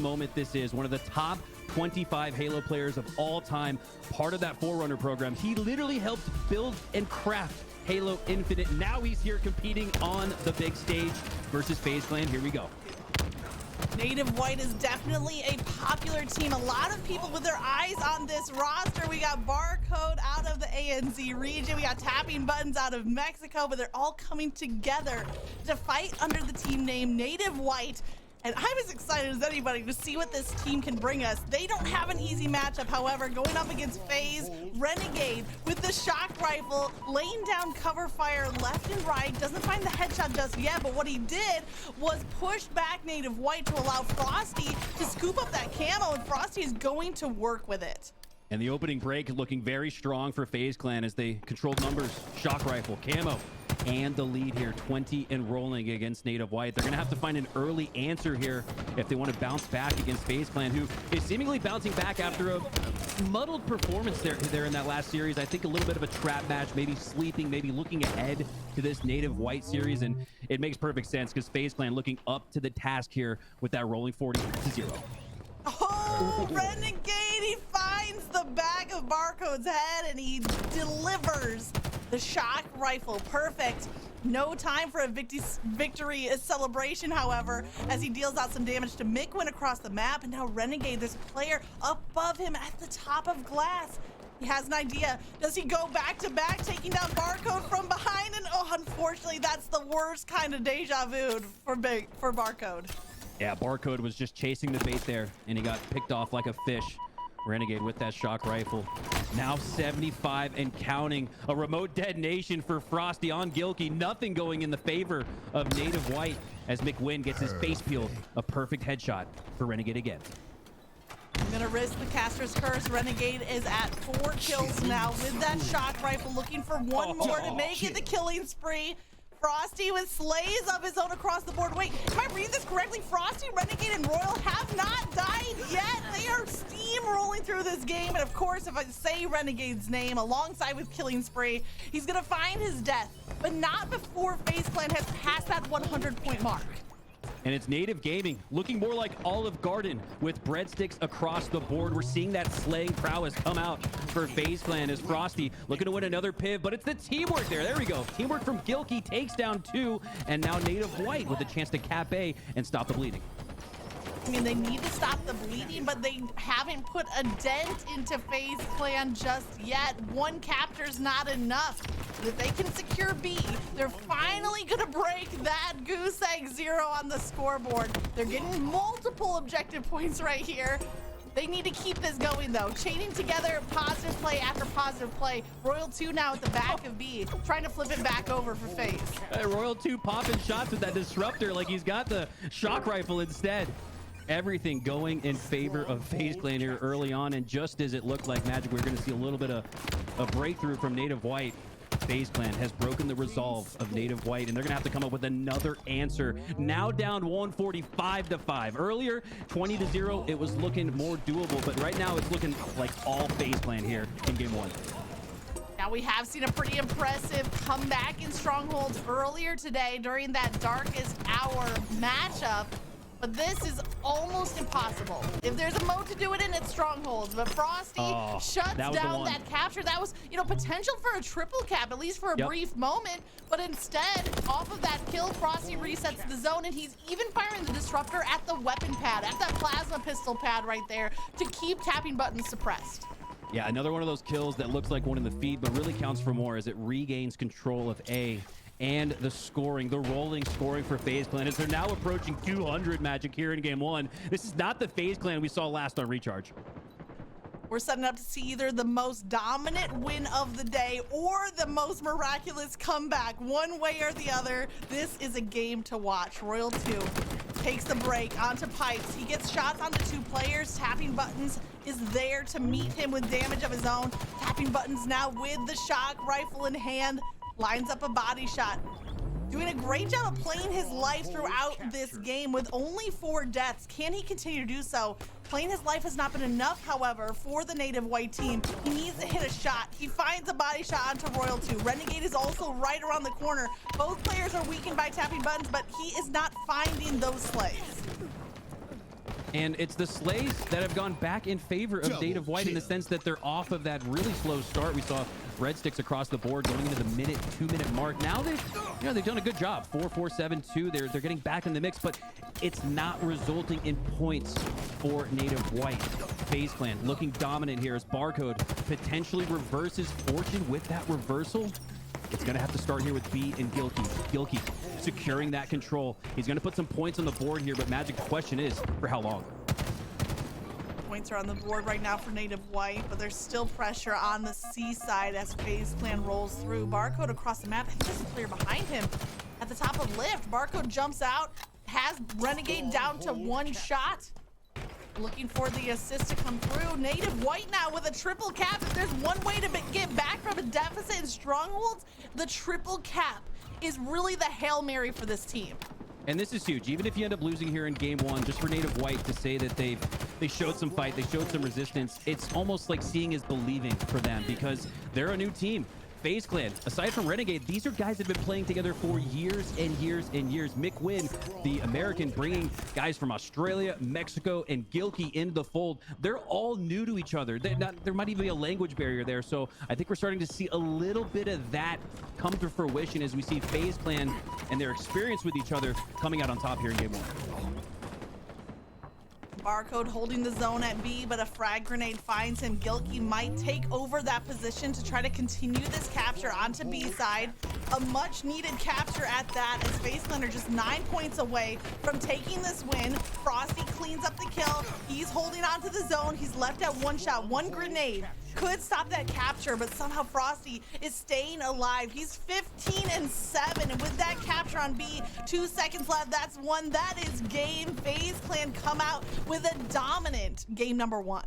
moment this is. One of the top 25 Halo players of all time, part of that Forerunner program. He literally helped build and craft Halo Infinite. Now he's here competing on the big stage versus FaZe Clan. Here we go. Native White is definitely a popular team. A lot of people with their eyes on this roster. We got Barcode out of the ANZ region. We got Tapping Buttons out of Mexico, but they're all coming together to fight under the team name Native White. And I'm as excited as anybody to see what this team can bring us. They don't have an easy matchup, however, going up against FaZe, Renegade with the shock rifle, laying down cover fire left and right. Doesn't find the headshot just yet, but what he did was push back Native White to allow Frosty to scoop up that camo, and Frosty is going to work with it. And the opening break looking very strong for FaZe Clan as they controlled numbers, shock rifle, camo, and the lead here, 20 and rolling against Native White. They're going to have to find an early answer here if they want to bounce back against FaZe Clan, who is seemingly bouncing back after a muddled performance there in that last series. I think a little bit of a trap match, maybe sleeping, maybe looking ahead to this Native White series, and it makes perfect sense because FaZe Clan looking up to the task here with that rolling 40-0. Oh, Renegade, he finds the back of Barcode's head and he delivers the shock rifle. Perfect. No time for a victory celebration, however, as he deals out some damage to Mikwin across the map. And now Renegade, there's a player above him at the top of glass. He has an idea. Does he go back to back, taking down Barcode from behind? And oh, unfortunately, that's the worst kind of deja vu for Barcode. Yeah, Barcode was just chasing the bait there, and he got picked off like a fish. Renegade with that shock rifle. Now 75 and counting. A remote detonation for Frosty on Gilkey. Nothing going in the favor of Native White as McWin gets his face peeled. A perfect headshot for Renegade again. I'm gonna risk the caster's curse. Renegade is at 4 kills now with that shock rifle, looking for one more to make it the killing spree. Frosty with slays of his own across the board. Wait, if I read this correctly, Frosty, Renegade, and Royal have not died yet. They are steamrolling through this game. And of course, if I say Renegade's name alongside with Killing Spree, he's gonna find his death, but not before FaZe Clan has passed that 100-point mark. And it's Native Gaming looking more like Olive Garden with breadsticks across the board. We're seeing that slaying prowess come out for FaZe Clan as Frosty looking to win another piv, but it's the teamwork there. There we go. Teamwork from Gilkey takes down 2, and now Native White with a chance to cap A and stop the bleeding. I mean, they need to stop the bleeding, but they haven't put a dent into FaZe Clan just yet. One capture's not enough. If they can secure B, they're finally gonna break that goose egg 0 on the scoreboard. They're getting multiple objective points right here. They need to keep this going though. Chaining together positive play after positive play. Royal 2 now at the back of B, trying to flip it back over for FaZe. Royal 2 popping shots with that disruptor like he's got the shock rifle instead. Everything going in favor of FaZe Clan here early on, and just as it looked like magic, we're going to see a little bit of a breakthrough from Native White. FaZe Clan has broken the resolve of Native White, and they're going to have to come up with another answer. Now down 145-5. Earlier, 20-0, it was looking more doable, but right now it's looking like all FaZe Clan here in game 1. Now we have seen a pretty impressive comeback in Strongholds earlier today during that darkest hour matchup. But this is almost impossible. If there's a mode to do it in, it's Strongholds. But Frosty shuts down that capture. That was, you know, potential for a triple cap, at least for a brief moment. But instead, off of that kill, Frosty resets the zone, and he's even firing the disruptor at the weapon pad, at that plasma pistol pad right there, to keep Tapping Buttons suppressed. Yeah, another one of those kills that looks like one in the feed, but really counts for more as it regains control of A. And the scoring, the rolling scoring for FaZe Clan as they're now approaching 200 magic here in game 1. This is not the FaZe Clan we saw last on Recharge. We're setting up to see either the most dominant win of the day or the most miraculous comeback. One way or the other, this is a game to watch. Royal 2 takes the break onto Pipes. He gets shots onto 2 players. Tapping Buttons is there to meet him with damage of his own. Tapping Buttons now with the shock rifle in hand. Lines up a body shot. Doing a great job of playing his life throughout this game with only 4 deaths. Can he continue to do so? Playing his life has not been enough, however, for the Native White team. He needs to hit a shot. He finds a body shot onto Royal 2. Renegade is also right around the corner. Both players are weakened by Tapping Buttons, but he is not finding those slays. And it's the Slays that have gone back in favor of Native White in the sense that they're off of that really slow start. We saw red sticks across the board going into the 2-minute mark. Now they've done a good job. 4-4-7-2. They're getting back in the mix, but it's not resulting in points for Native White. FaZe Clan looking dominant here as Barcode potentially reverses fortune with that reversal. It's going to have to start here with B and Gilkey. Gilkey securing that control. He's going to put some points on the board here, but Magic, the question is, for how long? Points are on the board right now for Native White, but there's still pressure on the C side as FaZe Clan rolls through. Barcode across the map. I think there's a player behind him at the top of lift. Barcode jumps out, has Renegade down to 1 shot. Looking for the assist to come through. Native White now with a triple cap. If there's one way to get back from a deficit in Strongholds, the triple cap is really the Hail Mary for this team. And this is huge. Even if you end up losing here in game 1, just for Native White to say that they showed some fight, they showed some resistance, it's almost like seeing is believing for them because they're a new team. FaZe Clan, aside from Renegade, these are guys that have been playing together for years and years and years. Mick Wynn, the American, bringing guys from Australia, Mexico, and Gilkey into the fold. They're all new to each other. There might even be a language barrier there. So I think we're starting to see a little bit of that come to fruition as we see FaZe Clan and their experience with each other coming out on top here in game 1. Barcode holding the zone at B, but a frag grenade finds him. Gilkey might take over that position to try to continue this capture onto B side. A much needed capture at that, as FaZe Clan are just 9 points away from taking this win. Frosty cleans up the kill. He's holding onto the zone. He's left at 1 shot. 1 grenade could stop that capture, but somehow Frosty is staying alive. He's 15-7, and with that capture on B, 2 seconds left. That's 1. That is game. FaZe Clan come out with a dominant game number 1.